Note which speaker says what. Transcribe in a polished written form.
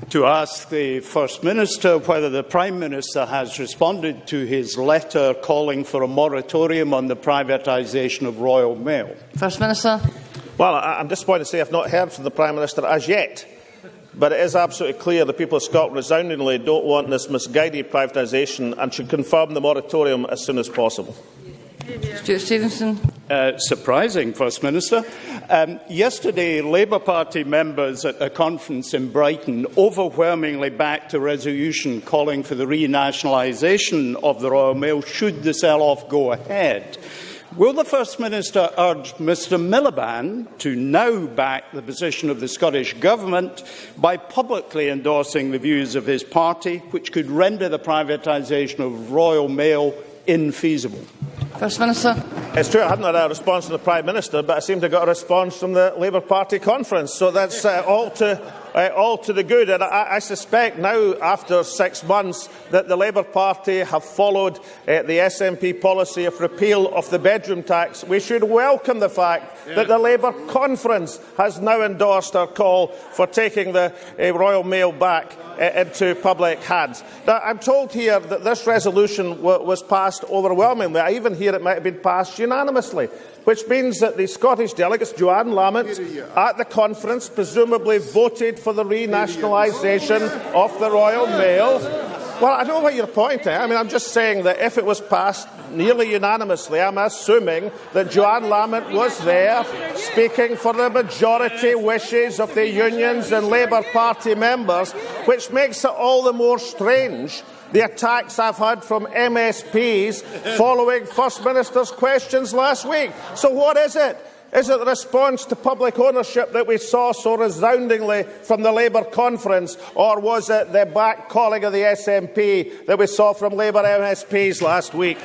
Speaker 1: To ask the First Minister whether the Prime Minister has responded to his letter calling for a moratorium on the privatisation of Royal Mail.
Speaker 2: First Minister.
Speaker 3: Well, I'm disappointed to say I've not heard from the Prime Minister as yet. But it is absolutely clear the people of Scotland resoundingly don't want this misguided privatisation and should confirm the moratorium as soon as possible.
Speaker 2: Stewart Stevenson.
Speaker 1: Surprising, First Minister. Yesterday, Labour Party members at a conference in Brighton overwhelmingly backed a resolution calling for the renationalisation of the Royal Mail should the sell-off go ahead. Will the First Minister urge Mr Miliband to now back the position of the Scottish Government by publicly endorsing the views of his party, which could render the privatisation of Royal Mail infeasible?
Speaker 2: First Minister.
Speaker 3: It's true I haven't had a response from the Prime Minister, but I seem to have got a response from the Labour Party conference, so that's all to the good. And I suspect now, after 6 months, that the Labour Party have followed the SNP policy of repeal of the bedroom tax. We should welcome the fact that the Labour conference has now endorsed our call for taking the Royal Mail back into public hands. Now, I'm told here that this resolution was passed overwhelmingly. I even hear it might have been passed unanimously, which means that the Scottish delegates, Joanne Lamont, at the conference presumably voted for the renationalisation of the Royal Mail. Well, I don't know what you're pointing at. I mean, I'm just saying that if it was passed nearly unanimously, I'm assuming that Joanne Lamont was there speaking for the majority wishes of the unions and Labour Party members, which makes it all the more strange the attacks I've had from MSPs following First Minister's questions last week. So what is it? Is it the response to public ownership that we saw so resoundingly from the Labour conference, or was it the back calling of the SNP that we saw from Labour MSPs last week?